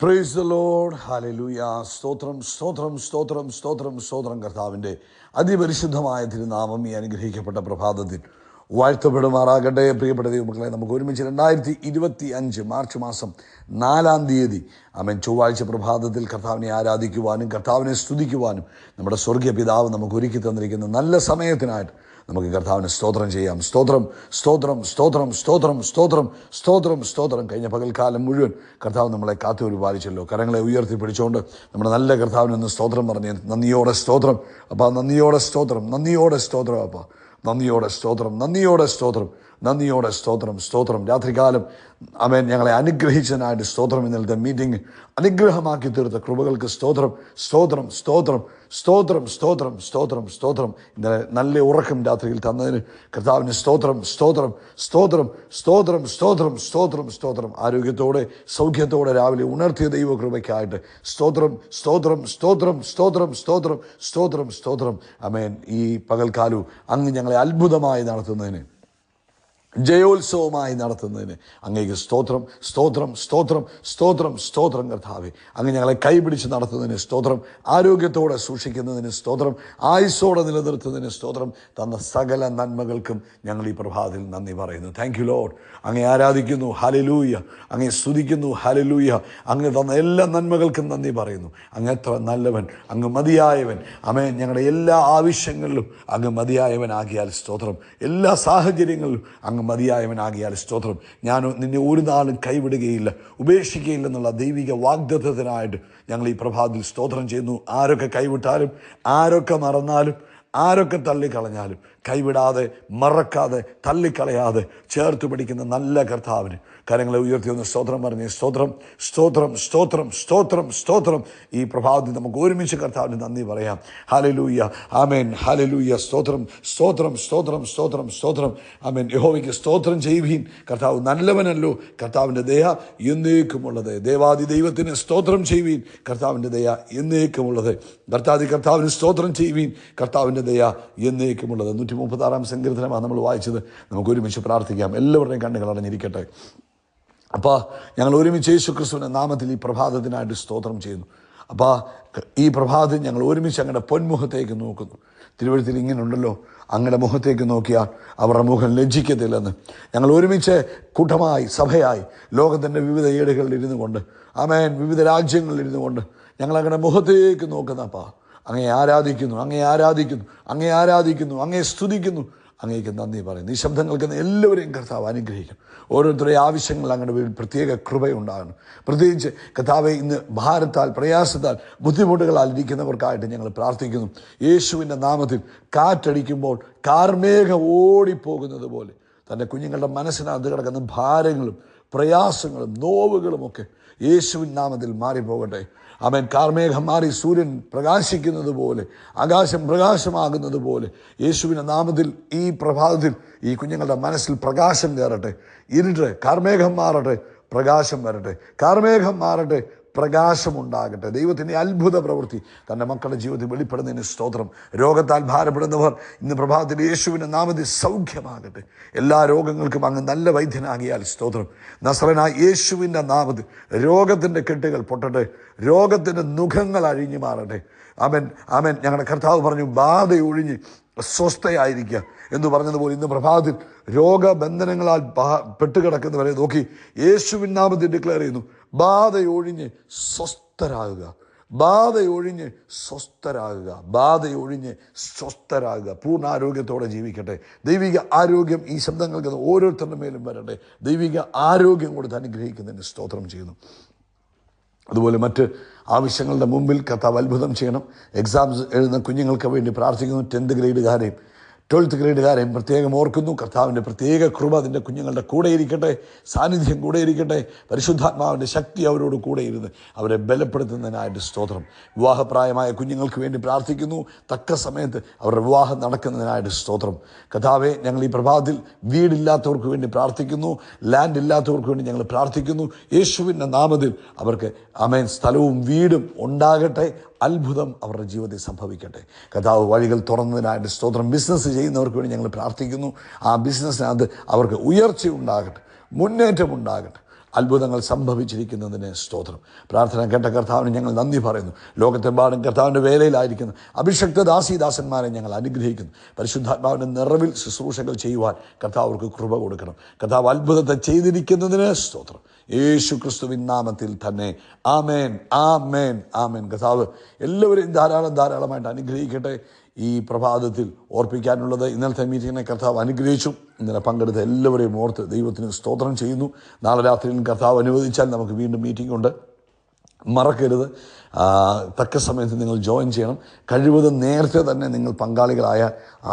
Praise the Lord. Hallelujah. സ്തോത്രം സ്തോത്രം സ്തോത്രം സ്തോത്രം സ്തോത്രം. കർത്താവിൻ്റെ അതിപരിശുദ്ധമായ തിരുനാമം ഈ അനുഗ്രഹിക്കപ്പെട്ട പ്രഭാതത്തിൽ വാഴ്ത്തപ്പെടുമാറാകട്ടെ. പ്രിയപ്പെട്ട ദൈവമക്കളെ, നമുക്ക് ഒരുമിച്ച് 2025 മാർച്ച് മാസം 4-ാം തീയതി ചൊവ്വാഴ്ച പ്രഭാതത്തിൽ കർത്താവിനെ ആരാധിക്കുവാനും കർത്താവിനെ സ്തുതിക്കുവാനും നമ്മുടെ സ്വർഗീയ പിതാവ് നമുക്ക് ഒരുക്കി തന്നിരിക്കുന്ന നല്ല സമയത്തിനായിട്ട് നമുക്ക് കർത്താവിന് സ്തോത്രം ചെയ്യാം. സ്തോത്രം സ്തോത്രം സ്തോത്രം സ്തോത്രം സ്തോത്രം സ്തോത്രം സ്തോത്രം. കഴിഞ്ഞ പകൽക്കാലം മുഴുവൻ കർത്താവ് നമ്മളെ കാത്തു പരിപാലിച്ചല്ലോ. കരങ്ങളെ ഉയർത്തി പിടിച്ചുകൊണ്ട് നമ്മുടെ നല്ല കർത്താവിനൊന്ന് സ്തോത്രം പറഞ്ഞ് നന്ദിയോടെ സ്തോത്രം അപ്പാ, നന്ദിയോടെ സ്തോത്രം, നന്ദിയോടെ സ്തോത്രം അപ്പാ, നന്ദിയോടെ സ്തോത്രം, നന്ദിയോടെ സ്തോത്രം, നന്ദിയോടെ സ്തോത്രം സ്തോത്രം. രാത്രികാലം ഞങ്ങളെ അനുഗ്രഹിച്ചതിനായിട്ട് സ്തോത്രം. ഇന്നലത്തെ മീറ്റിംഗ് അനുഗ്രഹമാക്കി തീർത്ത കൃപകൾക്ക് സ്തോത്രം സ്തോത്രം സ്തോത്രം സ്തോത്രം സ്തോത്രം സ്തോത്രം സ്തോത്രം. ഇന്നലെ നല്ല ഉറക്കം രാത്രിയിൽ തന്നതിന് കർത്താവിന് സ്തോത്രം സ്തോത്രം സ്തോത്രം സ്തോത്രം സ്തോത്രം സ്തോത്രം സ്തോത്രം. ആരോഗ്യത്തോടെ സൗഖ്യത്തോടെ രാവിലെ ഉണർത്തിയ ദൈവകൃപയ്ക്കായിട്ട് സ്തോത്രം സ്തോത്രം സ്തോത്രം സ്തോത്രം സ്തോത്രം സ്തോത്രം സ്തോത്രം. ഈ പകൽക്കാലവും അങ്ങ് ഞങ്ങളെ അത്ഭുതമായി നടത്തുന്നതിന്, ജയോത്സവമായി നടത്തുന്നതിന് അങ്ങേക്ക് സ്തോത്രം സ്തോത്രം സ്തോത്രം സ്തോത്രം സ്തോത്രം. കർത്താവെ, അങ്ങ് ഞങ്ങളെ കൈപിടിച്ച് നടത്തുന്നതിന് സ്തോത്രം, ആരോഗ്യത്തോടെ സൂക്ഷിക്കുന്നതിന് സ്തോത്രം, ആയുസ്സോടെ നിലനിർത്തുന്നതിന് സ്തോത്രം. തന്ന സകല നന്മകൾക്കും ഞങ്ങൾ ഈ പ്രഭാതത്തിൽ നന്ദി പറയുന്നു. Thank you Lord. അങ്ങേ ആരാധിക്കുന്നു, ഹല്ലേലൂയ. അങ്ങേ സ്തുതിക്കുന്നു, ഹല്ലേലൂയ. അങ്ങ് തന്ന എല്ലാ നന്മകൾക്കും നന്ദി പറയുന്നു. അങ്ങ് എത്ര നല്ലവൻ, അങ്ങ് മതിയായവൻ. ഞങ്ങളുടെ എല്ലാ ആവശ്യങ്ങളിലും അങ്ങ് മതിയായവനാകിയാൽ സ്തോത്രം. എല്ലാ സാഹചര്യങ്ങളിലും അങ്ങ് മതിയായവനാകിയാൽ സ്തോത്രം. ഞാൻ നിന്നെ ഒരു നാളും കൈവിടുകയില്ല, ഉപേക്ഷിക്കുകയില്ലെന്നുള്ള ദൈവിക വാഗ്ദത്തത്തിനായിട്ട് ഞങ്ങൾ ഈ പ്രഭാതത്തിൽ സ്തോത്രം ചെയ്യുന്നു. ആരൊക്കെ കൈവിട്ടാലും, ആരൊക്കെ മറന്നാലും, ആരൊക്കെ തള്ളിക്കളഞ്ഞാലും കൈവിടാതെ, മറക്കാതെ, തള്ളിക്കളയാതെ ചേർത്ത് പിടിക്കുന്ന നല്ല കർത്താവിന് കരങ്ങളെ ഉയർത്തി ഒന്ന് സ്തോത്രം പറഞ്ഞ് സ്തോത്രം സ്തോത്രം സ്തോത്രം സ്തോത്രം സ്തോത്രം. ഈ പ്രഭാതത്തിൽ നമുക്ക് ഒരുമിച്ച് കർത്താവിന് നന്ദി പറയാം. ഹല്ലേലൂയ, ആമേൻ, ഹല്ലേലൂയ. സ്തോത്രം സ്തോത്രം സ്തോത്രം സ്തോത്രം സ്തോത്രം. ആമേൻ. യഹോവയ്ക്ക് സ്തോത്രം ചെയ്യുവീൻ, കർത്താവ് നല്ലവനല്ലോ, കർത്താവിൻ്റെ ദയ എന്നേക്കുമുള്ളത്. ദേവാദി ദൈവത്തിന് സ്തോത്രം ചെയ്യുവീൻ, കർത്താവിൻ്റെ ദയ എന്നേക്കുമുള്ളത്. കർത്താവിന് സ്തോത്രം ചെയ്യുവീൻ, കർത്താവിൻ്റെ ദയ എന്നേക്കുമുള്ളത്. 136-ാം സങ്കീർത്തനമാണ് നമ്മൾ വായിച്ചത്. നമുക്ക് ഒരുമിച്ച് പ്രാർത്ഥിക്കാം. എല്ലാവരുടെയും കണ്ണുകൾ അടഞ്ഞിരിക്കട്ടെ. അപ്പോൾ ഞങ്ങൾ ഒരുമിച്ച് യേശുക്രിസ്തുവിൻ്റെ നാമത്തിൽ ഈ പ്രഭാതത്തിനായിട്ട് സ്തോത്രം ചെയ്യുന്നു. അപ്പോൾ ഈ പ്രഭാതത്തിൽ ഞങ്ങൾ ഒരുമിച്ച് അങ്ങയുടെ പൊന്മുഖത്തേക്ക് നോക്കുന്നു. തിരുവഴുത്തിൽ ഇങ്ങനെ ഉണ്ടല്ലോ, അങ്ങയുടെ മുഖത്തേക്ക് നോക്കിയാൽ അവരുടെ മുഖം ലജ്ജിക്കത്തില്ലെന്ന്. ഞങ്ങൾ ഒരുമിച്ച് കൂട്ടമായി, സഭയായി, ലോകത്തിൻ്റെ വിവിധ ഏടുകളിൽ ഇരുന്നു കൊണ്ട്, വിവിധ രാജ്യങ്ങളിൽ ഇരുന്നു കൊണ്ട് ഞങ്ങൾ അങ്ങയുടെ മുഖത്തേക്ക് നോക്കുന്നപ്പാ, അങ്ങേ ആരാധിക്കുന്നു, അങ്ങേ ആരാധിക്കുന്നു, അങ്ങേ ആരാധിക്കുന്നു, അങ്ങേ സ്തുതിക്കുന്നു, അങ്ങേക്ക് നന്ദി പറയുന്നു. ഈ ശബ്ദം കേൾക്കുന്ന എല്ലാവരെയും കർത്താവ് അനുഗ്രഹിക്കും. ഓരോരുത്തരുടെയും ആവശ്യങ്ങൾ അങ്ങയുടെ വീട്ടിൽ പ്രത്യേക കൃപയുണ്ടാകണം. പ്രത്യേകിച്ച് കർത്താവെ, ഇന്ന് ഭാരത്താൽ, പ്രയാസത്താൽ, ബുദ്ധിമുട്ടുകളാൽ ഇരിക്കുന്നവർക്കായിട്ട് ഞങ്ങൾ പ്രാർത്ഥിക്കുന്നു. യേശുവിൻ്റെ നാമത്തിൽ കാറ്റടിക്കുമ്പോൾ കാർമേഘം ഓടിപ്പോകുന്നത് പോലെ തൻ്റെ കുഞ്ഞുങ്ങളുടെ മനസ്സിനകത്ത് കിടക്കുന്ന ഭാരങ്ങളും പ്രയാസങ്ങളും നോവുകളുമൊക്കെ യേശുവിൻ നാമത്തിൽ മാറിപ്പോകട്ടെ. കാർമേഘം മാറി സൂര്യൻ പ്രകാശിക്കുന്നത് പോലെ, ആകാശം പ്രകാശമാകുന്നത് പോലെ യേശുവിൻ്റെ നാമത്തിൽ ഈ പ്രഭാതത്തിൽ ഈ കുഞ്ഞുങ്ങളുടെ മനസ്സിൽ പ്രകാശം കയറട്ടെ. ഇരുട്ട്, കാർമേഘം മാറട്ടെ, പ്രകാശം വരട്ടെ. കാർമേഘം മാറട്ടെ, പ്രകാശമുണ്ടാകട്ടെ. ദൈവത്തിൻ്റെ അത്ഭുത പ്രവൃത്തി തൻ്റെ മക്കളുടെ ജീവിതത്തിൽ വെളിപ്പെടുന്നതിന് സ്തോത്രം. രോഗത്താൽ ഭാരപ്പെടുന്നവർ ഇന്ന് പ്രഭാതത്തിൽ യേശുവിൻ്റെ നാമത്തിൽ സൗഖ്യമാകട്ടെ. എല്ലാ രോഗങ്ങൾക്കും അങ്ങ് നല്ല വൈദ്യനാകിയാൽ സ്തോത്രം. നസ്രനായ യേശുവിൻ്റെ നാമത്തിൽ രോഗത്തിൻ്റെ കെട്ടുകൾ പൊട്ടട്ടെ, രോഗത്തിൻ്റെ നുഖങ്ങൾ അഴിഞ്ഞു മാറട്ടെ. ആമേൻ. ഞങ്ങളുടെ കർത്താവ് പറഞ്ഞു, ബാധയൊഴിഞ്ഞ് സ്വസ്ഥയായിരിക്കുക എന്ന് പറഞ്ഞതുപോലെ ഇന്ന് പ്രഭാതത്തിൽ രോഗബന്ധനങ്ങളാൽ പെട്ടുകിടക്കുന്നവരെ നോക്കി യേശുവിൻ നാമത്തിൽ ഡിക്ലെയർ ചെയ്യുന്നു, ബാധയൊഴിഞ്ഞ് സ്വസ്ഥരാകുക, ബാധയൊഴിഞ്ഞ് സ്വസ്ഥരാകുക, ബാധയൊഴിഞ്ഞ് സ്വസ്ഥരാകുക. പൂർണ്ണ ആരോഗ്യത്തോടെ ജീവിക്കട്ടെ. ദൈവിക ആരോഗ്യം ഈ ശബ്ദങ്ങൾക്ക് ഓരോരുത്തരുടെ മേലും വരട്ടെ. ദൈവിക ആരോഗ്യം കൊടുത്ത് അനുഗ്രഹിക്കുന്നതിന് സ്തോത്രം ചെയ്യുന്നു. അതുപോലെ മറ്റ് ആവശ്യങ്ങളുടെ മുമ്പിൽ കർത്താവ് അത്ഭുതം ചെയ്യണം. എക്സാംസ് എഴുതുന്ന കുഞ്ഞുങ്ങൾക്ക് വേണ്ടി പ്രാർത്ഥിക്കുന്നു. 10th ഗ്രേഡുകാരെയും 12th ഗ്രേഡുകാരെയും പ്രത്യേകം ഓർക്കുന്നു. കർത്താവിൻ്റെ പ്രത്യേക കൃപ അതിൻ്റെ കുഞ്ഞുങ്ങളുടെ കൂടെ ഇരിക്കട്ടെ, സാന്നിധ്യം കൂടെ ഇരിക്കട്ടെ. പരിശുദ്ധാത്മാവിൻ്റെ ശക്തി അവരോട് കൂടെ ഇരുന്ന് അവരെ ബലപ്പെടുത്തുന്നതിനായിട്ട് സ്തോത്രം. വിവാഹപ്രായമായ കുഞ്ഞുങ്ങൾക്ക് വേണ്ടി പ്രാർത്ഥിക്കുന്നു. തക്ക സമയത്ത് അവരുടെ വിവാഹം നടക്കുന്നതിനായിട്ട് സ്തോത്രം. കർത്താവെ, ഞങ്ങൾ ഈ പ്രഭാതത്തിൽ വീടില്ലാത്തവർക്ക് വേണ്ടി പ്രാർത്ഥിക്കുന്നു, ലാൻഡ് ഇല്ലാത്തവർക്ക് വേണ്ടി ഞങ്ങൾ പ്രാർത്ഥിക്കുന്നു. യേശുവിൻ്റെ നാമത്തിൽ അവർക്ക് സ്ഥലവും വീടും ഉണ്ടാകട്ടെ. അത്ഭുതം അവരുടെ ജീവിതത്തിൽ സംഭവിക്കട്ടെ. കർത്താവ് വഴികൾ തുറന്നതിനായിട്ട് സ്തോത്രം. ബിസിനസ് ചെയ്യുന്നവർക്ക് വേണ്ടി ഞങ്ങൾ പ്രാർത്ഥിക്കുന്നു. ആ ബിസിനസ്സിനകത്ത് അവർക്ക് ഉയർച്ച ഉണ്ടാകട്ടെ, മുന്നേറ്റം ഉണ്ടാകട്ടെ. അത്ഭുതങ്ങൾ സംഭവിച്ചിരിക്കുന്നതിന് സ്തോത്രം. പ്രാർത്ഥന കേട്ട കർത്താവിന് ഞങ്ങൾ നന്ദി പറയുന്നു. ലോകത്തെമ്പാടും കർത്താവിൻ്റെ വേലയിലായിരിക്കുന്ന അഭിഷക്ത ദാസീദാസന്മാരെ ഞങ്ങൾ അനുഗ്രഹിക്കുന്നു. പരിശുദ്ധാത്മാവിൻ്റെ നിറവിൽ ശുശ്രൂഷകൾ ചെയ്യുവാൻ കർത്താവ് അവർക്ക് കൃപ കൊടുക്കണം. കർത്താവ് അത്ഭുതത്തെ ചെയ്തിരിക്കുന്നതിന് സ്തോത്രം. യേശു ക്രിസ്തുവിൻ നാമത്തിൽ തന്നെ ആമേൻ, ആമേൻ, ആമേൻ. കർത്താവ് എല്ലാവരെയും ധാരാളമായിട്ട് അനുഗ്രഹിക്കട്ടെ. ഈ പ്രഭാതത്തിൽ ഓർപ്പിക്കാനുള്ളത്, ഇന്നലത്തെ മീറ്റിങ്ങിനെ കർത്താവ് അനുഗ്രഹിച്ചു. ഇന്നലെ പങ്കെടുത്ത എല്ലാവരെയും ഓർത്ത് ദൈവത്തിന് സ്തോത്രം ചെയ്യുന്നു. നാളെ രാത്രിയിൽ കർത്താവ് അനുവദിച്ചാൽ നമുക്ക് വീണ്ടും മീറ്റിംഗ് ഉണ്ട്. മറക്കരുത്, തക്ക സമയത്ത് നിങ്ങൾ ജോയിൻ ചെയ്യണം. കഴിവതും നേരത്തെ തന്നെ നിങ്ങൾ പങ്കാളികളായ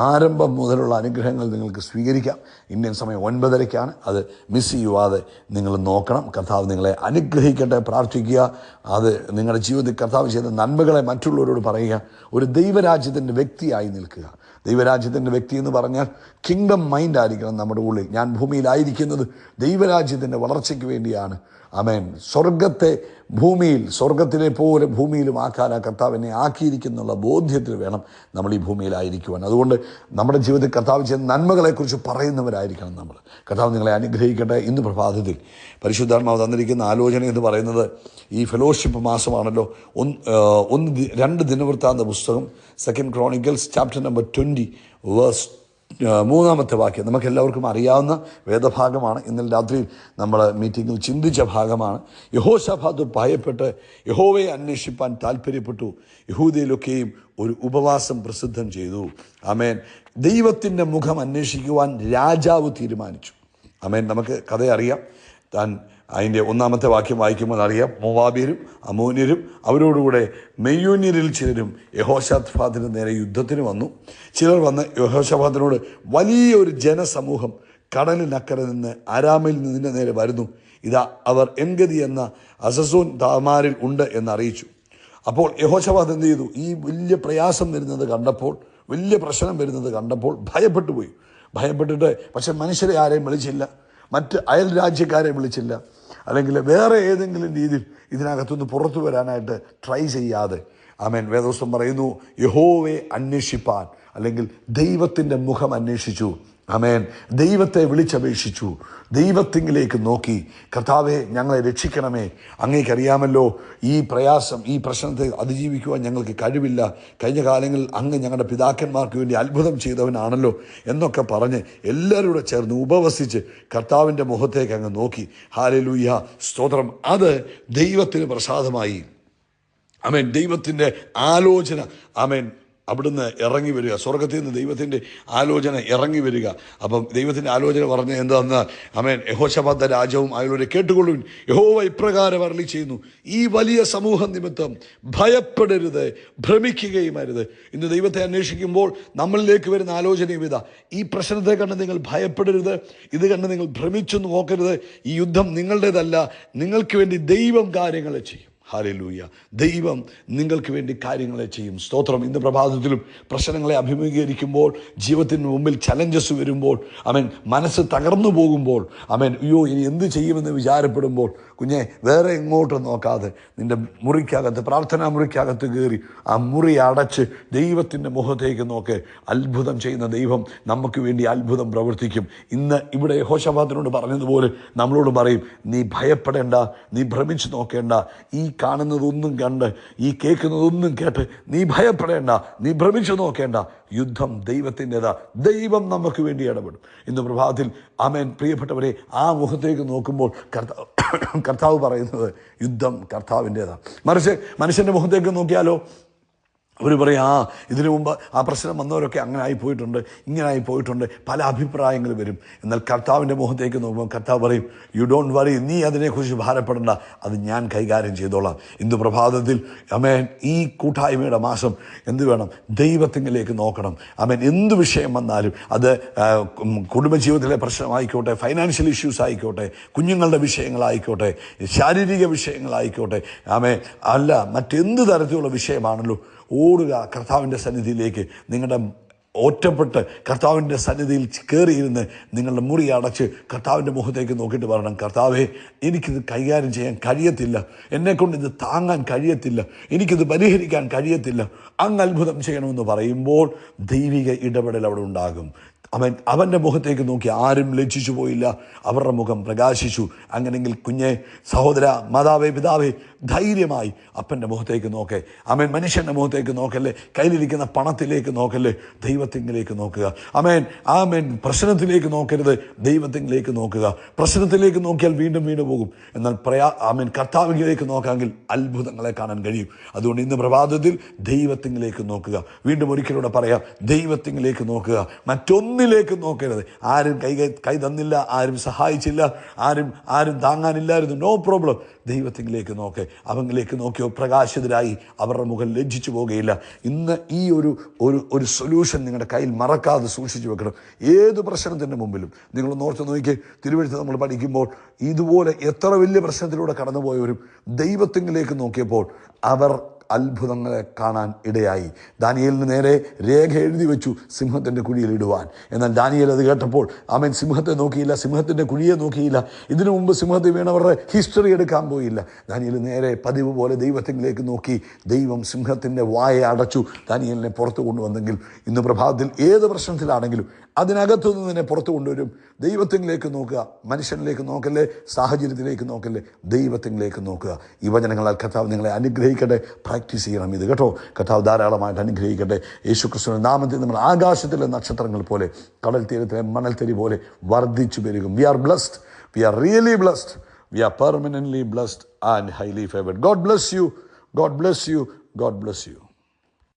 ആരംഭം മുതലുള്ള അനുഗ്രഹങ്ങൾ നിങ്ങൾക്ക് സ്വീകരിക്കാം. ഇന്ത്യൻ സമയം 9:30 അത് മിസ് ചെയ്യുവാതെ നിങ്ങൾ നോക്കണം. കർത്താവ് നിങ്ങളെ അനുഗ്രഹിക്കട്ടെ. പ്രാർത്ഥിക്കുക. അത് നിങ്ങളുടെ ജീവിതത്തിൽ കർത്താവ് ചെയ്ത നന്മകളെ മറ്റുള്ളവരോട് പറയുക. ഒരു ദൈവരാജ്യത്തിൻ്റെ വ്യക്തിയായി നിൽക്കുക. ദൈവരാജ്യത്തിൻ്റെ വ്യക്തി എന്ന് പറഞ്ഞാൽ കിങ്ഡം മൈൻഡ് ആയിരിക്കണം നമ്മുടെ ഉള്ളിൽ. ഞാൻ ഭൂമിയിലായിരിക്കുന്നത് ദൈവരാജ്യത്തിൻ്റെ വളർച്ചയ്ക്ക് വേണ്ടിയാണ്. ആമേൻ. സ്വർഗത്തെ ഭൂമിയിൽ, സ്വർഗത്തിലെ പോലെ ഭൂമിയിലും ആക്കാൻ കർത്താവിനെ ആക്കിയിരിക്കുന്നുള്ള ബോധ്യത്തിൽ വേണം നമ്മൾ ഈ ഭൂമിയിലായിരിക്കുവാൻ. അതുകൊണ്ട് നമ്മുടെ ജീവിതത്തിൽ കർത്താവ് ചെയ്ത നന്മകളെക്കുറിച്ച് പറയുന്നവരായിരിക്കണം നമ്മൾ. കർത്താവ് നിങ്ങളെ അനുഗ്രഹിക്കട്ടെ. ഇന്ന് പ്രഭാതത്തിൽ പരിശുദ്ധാത്മാവ് തന്നിരിക്കുന്ന ആലോചന എന്ന് പറയുന്നത്, ഈ ഫെലോഷിപ്പ് മാസമാണല്ലോ. 2 ദിനവൃത്താന്ത പുസ്തകം 2 Chronicles ചാപ്റ്റർ നമ്പർ 20 വേഴ്സ് 3-ാമത്തെ വാക്യം നമുക്കെല്ലാവർക്കും അറിയാവുന്ന വേദഭാഗമാണ്. ഇന്നലെ രാത്രിയിൽ നമ്മൾ മീറ്റിങ്ങിൽ ചിന്തിച്ച ഭാഗമാണ്. യഹോശാഫാത്ത് ഭയപ്പെട്ട് യഹോവയെ അന്വേഷിപ്പാൻ താല്പര്യപ്പെട്ടു. യഹൂദയിലൊക്കെയും ഒരു ഉപവാസം പ്രസിദ്ധം ചെയ്തു. ആമേൻ. ദൈവത്തിൻ്റെ മുഖം അന്വേഷിക്കുവാൻ രാജാവ് തീരുമാനിച്ചു. ആമേൻ. നമുക്ക് കഥ അറിയാം. താൻ അതിൻ്റെ 1-ാമത്തെ വാക്യം വായിക്കുമ്പോൾ അറിയാം, മോവാബ്യരും അമ്മോന്യരും അവരോടുകൂടെ മെയ്യോന്യരിൽ ചിലരും യഹോശാഫാത്തിന് നേരെ യുദ്ധത്തിന് വന്നു. ചിലർ വന്ന് യഹോശാഫാത്തിനോട്, വലിയൊരു ജനസമൂഹം കടലിനക്കരെ നിന്ന് അരാമിൽ നിന്നിൻ്റെ നേരെ വരുന്നു. ഇതാ അവർ എൻഗതി എന്ന അസസോൻ താമാരിൽ ഉണ്ട് എന്നറിയിച്ചു. അപ്പോൾ യഹോശാഫാത്ത് എന്ത് ചെയ്തു? ഈ വലിയ പ്രയാസം വരുന്നത് കണ്ടപ്പോൾ, വലിയ പ്രശ്നം വരുന്നത് കണ്ടപ്പോൾ ഭയപ്പെട്ടു പോയി. ഭയപ്പെട്ടിട്ട് പക്ഷെ മനുഷ്യരെ ആരെയും വിളിച്ചില്ല, മറ്റ് അയൽ രാജ്യക്കാരെ വിളിച്ചില്ല, അല്ലെങ്കിൽ വേറെ ഏതെങ്കിലും രീതിയിൽ ഇതിനകത്തുനിന്ന് പുറത്തു വരാനായിട്ട് ട്രൈ ചെയ്യാതെ, ആമേൻ, വേദപുസ്തകം പറയുന്നു, യഹോവയെ അന്വേഷിപ്പാൻ, അല്ലെങ്കിൽ ദൈവത്തിൻ്റെ മുഖം അന്വേഷിച്ചു. ആമേൻ. ദൈവത്തെ വിളിച്ചപേക്ഷിച്ചു. ദൈവത്തിങ്കിലേക്ക് നോക്കി, കർത്താവെ ഞങ്ങളെ രക്ഷിക്കണമേ, അങ്ങേക്കറിയാമല്ലോ ഈ പ്രയാസം, ഈ പ്രശ്നത്തെ അതിജീവിക്കുവാൻ ഞങ്ങൾക്ക് കഴിവില്ല. കഴിഞ്ഞ കാലങ്ങളിൽ അങ്ങ് ഞങ്ങളുടെ പിതാക്കന്മാർക്ക് വേണ്ടി അത്ഭുതം ചെയ്തവനാണല്ലോ എന്നൊക്കെ പറഞ്ഞ് എല്ലാവരും കൂടെ ചേർന്ന് ഉപവസിച്ച് കർത്താവിൻ്റെ മുഖത്തേക്ക് അങ്ങ് നോക്കി. ഹല്ലേലൂയ, സ്തോത്രം. അത് ദൈവത്തിന് പ്രസാദമായി. ആമേൻ. ദൈവത്തിൻ്റെ ആലോചന, ആമേൻ, അവിടുന്ന് ഇറങ്ങി വരിക. സ്വർഗത്തിൽ നിന്ന് ദൈവത്തിൻ്റെ ആലോചന ഇറങ്ങി വരിക. അപ്പം ദൈവത്തിൻ്റെ ആലോചന പറഞ്ഞ എന്താണെന്നാൽ, ആമേൻ, യഹോശാഫാത്ത് രാജാവും അയാളോട് കേട്ടുകൊള്ളുവിൻ, യഹോവ ഇപ്രകാരം അരുളി ചെയ്യുന്നു, ഈ വലിയ സമൂഹം നിമിത്തം ഭയപ്പെടരുത്, ഭ്രമിക്കുകയും അരുത്. ഇന്ന് ദൈവത്തെ അന്വേഷിക്കുമ്പോൾ നമ്മളിലേക്ക് വരുന്ന ആലോചനയും ഇതാ, ഈ പ്രശ്നത്തെ കണ്ട് നിങ്ങൾ ഭയപ്പെടരുത്, ഇത് കണ്ട് നിങ്ങൾ ഭ്രമിച്ചു നോക്കരുത്. ഈ യുദ്ധം നിങ്ങളുടേതല്ല, നിങ്ങൾക്ക് വേണ്ടി ദൈവം കാര്യങ്ങളെ ചെയ്യും. ഹല്ലേലൂയ. ദൈവം നിങ്ങൾക്ക് വേണ്ടി കാര്യങ്ങളെ ചെയ്യും. സ്തോത്രം. ഇന്ന് പ്രഭാതത്തിലും പ്രശ്നങ്ങളെ അഭിമുഖീകരിക്കുമ്പോൾ, ജീവിതത്തിന് മുമ്പിൽ ചലഞ്ചസ് വരുമ്പോൾ, ആമേൻ, മനസ്സ് തകർന്നു പോകുമ്പോൾ, ആമേൻ, അയ്യോ ഇനി എന്ത് ചെയ്യുമെന്ന് വിചാരപ്പെടുമ്പോൾ, കുഞ്ഞെ, വേറെ എങ്ങോട്ടും നോക്കാതെ നിൻ്റെ മുറിക്കകത്ത്, പ്രാർത്ഥനാ മുറിക്കകത്ത് കയറി ആ മുറി അടച്ച് ദൈവത്തിൻ്റെ മുഖത്തേക്ക് നോക്ക്. അത്ഭുതം ചെയ്യുന്ന ദൈവം നമുക്ക് വേണ്ടി അത്ഭുതം പ്രവർത്തിക്കും. ഇന്ന് ഇവിടെ യഹോശാഫാത്തിനോട് പറഞ്ഞതുപോലെ നമ്മളോട് പറയും, നീ ഭയപ്പെടേണ്ട, നീ ഭ്രമിച്ചു നോക്കേണ്ട, ഈ കാണുന്നതൊന്നും കണ്ട്, ഈ കേൾക്കുന്നതൊന്നും കേട്ട് നീ ഭയപ്പെടേണ്ട, നീ ഭ്രമിച്ചു നോക്കേണ്ട. യുദ്ധം ദൈവത്തിൻ്റെതാ. ദൈവം നമുക്ക് വേണ്ടി ഇടപെടും. ഇന്ന് പ്രഭാതത്തിൽ, ആമേൻ, പ്രിയപ്പെട്ടവരെ, ആ മുഖത്തേക്ക് നോക്കുമ്പോൾ കർത്താവ് പറയുന്നത് യുദ്ധം കർത്താവിൻ്റെതാണ്. മറിച്ച് മനുഷ്യൻ്റെ മുഖത്തേക്ക് നോക്കിയാലോ, അവർ പറയും, ഇതിനു മുമ്പ് ആ പ്രശ്നം വന്നവരൊക്കെ അങ്ങനെ ആയി പോയിട്ടുണ്ട്, ഇങ്ങനെ ആയി പോയിട്ടുണ്ട്, പല അഭിപ്രായങ്ങൾ വരും. എന്നാൽ കർത്താവിൻ്റെ മുഖത്തേക്ക് നോക്കുമ്പോൾ കർത്താവ് പറയും, യു ഡോണ്ട് വറി, നീ അതിനെക്കുറിച്ച് ഭാരപ്പെടേണ്ട, അത് ഞാൻ കൈകാര്യം ചെയ്തോളാം. ഇന്ന് പ്രഭാതത്തിൽ, ആമേൻ, ഈ കൂട്ടായ്മയുടെ മാസം എന്ത് വേണം? ദൈവത്തിങ്കിലേക്ക് നോക്കണം. ആമേൻ. എന്ത് വിഷയം വന്നാലും, അത് കുടുംബജീവിതത്തിലെ പ്രശ്നമായിക്കോട്ടെ, ഫൈനാൻഷ്യൽ ഇഷ്യൂസ് ആയിക്കോട്ടെ, കുഞ്ഞുങ്ങളുടെ വിഷയങ്ങളായിക്കോട്ടെ, ശാരീരിക വിഷയങ്ങളായിക്കോട്ടെ, ആമേൻ, അല്ല മറ്റെന്ത് തരത്തിലുള്ള വിഷയമാണല്ലോ, ഓടുക കർത്താവിൻ്റെ സന്നിധിയിലേക്ക്. നിങ്ങളുടെ ഒറ്റപ്പെട്ട് കർത്താവിൻ്റെ സന്നിധിയിൽ കയറിയിരുന്ന് നിങ്ങളുടെ മുറി അടച്ച് കർത്താവിൻ്റെ മുഖത്തേക്ക് നോക്കിയിട്ട് പറയണം, കർത്താവേ, എനിക്കിത് കൈകാര്യം ചെയ്യാൻ കഴിയത്തില്ല, എന്നെക്കൊണ്ട് ഇത് താങ്ങാൻ കഴിയത്തില്ല, എനിക്കിത് പരിഹരിക്കാൻ കഴിയത്തില്ല, അങ്ങ് അത്ഭുതം ചെയ്യണമെന്ന് പറയുമ്പോൾ ദൈവിക ഇടപെടൽ അവിടെ ഉണ്ടാകും. അവൻ്റെ മുഖത്തേക്ക് നോക്കി ആരും ലജ്ജിച്ചു പോയില്ല, അവരുടെ മുഖം പ്രകാശിച്ചു. അങ്ങനെങ്കിൽ കുഞ്ഞെ, സഹോദര, മാതാവേ, പിതാവേ, ധൈര്യമായി അപ്പൻ്റെ മുഖത്തേക്ക് നോക്കേ. മനുഷ്യൻ്റെ മുഖത്തേക്ക് നോക്കല്ലേ, കയ്യിലിരിക്കുന്ന പണത്തിലേക്ക് നോക്കല്ലേ, ദൈവത്തിങ്കിലേക്ക് നോക്കുക. പ്രശ്നത്തിലേക്ക് നോക്കരുത്, ദൈവത്തിങ്കിലേക്ക് നോക്കുക. പ്രശ്നത്തിലേക്ക് നോക്കിയാൽ വീണ്ടും വീണ്ടും പോകും. എന്നാൽ കർത്താവിലേക്ക് നോക്കാമെങ്കിൽ അത്ഭുതങ്ങളെ കാണാൻ കഴിയും. അതുകൊണ്ട് ഇന്ന് പ്രഭാതത്തിൽ ദൈവത്തിങ്കിലേക്ക് നോക്കുക. വീണ്ടും ഒരിക്കലൂടെ പറയാം, ദൈവത്തിങ്കിലേക്ക് നോക്കുക, മറ്റൊന്നിലേക്ക് നോക്കരുത്. ആരും കൈ തന്നില്ല, ആരും സഹായിച്ചില്ല, ആരും താങ്ങാനില്ലായിരുന്നു, നോ പ്രോബ്ലം. ദൈവത്തിങ്കിലേക്ക് നോക്കേ. അവങ്കിലേക്ക് നോക്കിയോ പ്രകാശിതരായി അവരുടെ മുഖം ലജ്ജിച്ചു പോകുകയില്ല. ഇന്ന് ഈ ഒരു സൊല്യൂഷൻ നിങ്ങളുടെ കയ്യിൽ മറക്കാതെ സൂക്ഷിച്ചു വെക്കണം. ഏത് പ്രശ്നത്തിൻ്റെ മുമ്പിലും നിങ്ങളൊന്ന് ഓർത്ത് നോക്കി. തിരുവെഴുത്ത് നമ്മൾ പഠിക്കുമ്പോൾ ഇതുപോലെ എത്ര വലിയ പ്രശ്നത്തിലൂടെ കടന്നുപോയവരും ദൈവത്തിങ്കിലേക്ക് നോക്കിയപ്പോൾ അവർ അത്ഭുതങ്ങളെ കാണാൻ ഇടയായി. ദാനിയേലിന് നേരെ രേഖ എഴുതി വെച്ചു, സിംഹത്തിൻ്റെ കുഴിയിൽ ഇടുവാൻ. എന്നാൽ ദാനിയേൽ അത് കേട്ടപ്പോൾ സിംഹത്തെ നോക്കിയില്ല, സിംഹത്തിൻ്റെ കുഴിയെ നോക്കിയില്ല. ഇതിനു മുമ്പ് സിംഹത്തിൽ വീണവരുടെ ഹിസ്റ്ററി എടുക്കാൻ പോയില്ല. ദാനിയേൽ നേരെ പതിവ് പോലെ ദൈവത്തിലേക്ക് നോക്കി. ദൈവം സിംഹത്തിൻ്റെ വായ അടച്ചു, ദാനിയേലിനെ പുറത്തു കൊണ്ടുവന്നെങ്കിൽ ഇന്ന് പ്രഭാതത്തിൽ ഏത് പ്രശ്നത്തിലാണെങ്കിലും അതിനകത്തു നിന്ന് തന്നെ പുറത്തു കൊണ്ടുവരും. ദൈവത്തിലേക്ക് നോക്കുക, മനുഷ്യനിലേക്ക് നോക്കല്ലേ, സാഹചര്യത്തിലേക്ക് നോക്കല്ലേ, ദൈവത്തിലേക്ക് നോക്കുക. ഈ വചനങ്ങളാൽ കർത്താവ് നിങ്ങളെ അനുഗ്രഹിക്കട്ടെ. പ്രാക്ടീസ് ചെയ്യണം ഇത് കേട്ടോ. കർത്താവ് ധാരാളമായിട്ട് അനുഗ്രഹിക്കട്ടെ. യേശുക്രിസ്തുവിന്റെ നാമത്തിൽ നമ്മൾ ആകാശത്തിലെ നക്ഷത്രങ്ങൾ പോലെ, കടൽ തീരത്തിലെ മണൽത്തരി പോലെ വർദ്ധിച്ചു പെരുകും. We are blessed, we are really blessed, we are permanently blessed and highly favoured. God bless you, God bless you, God bless U.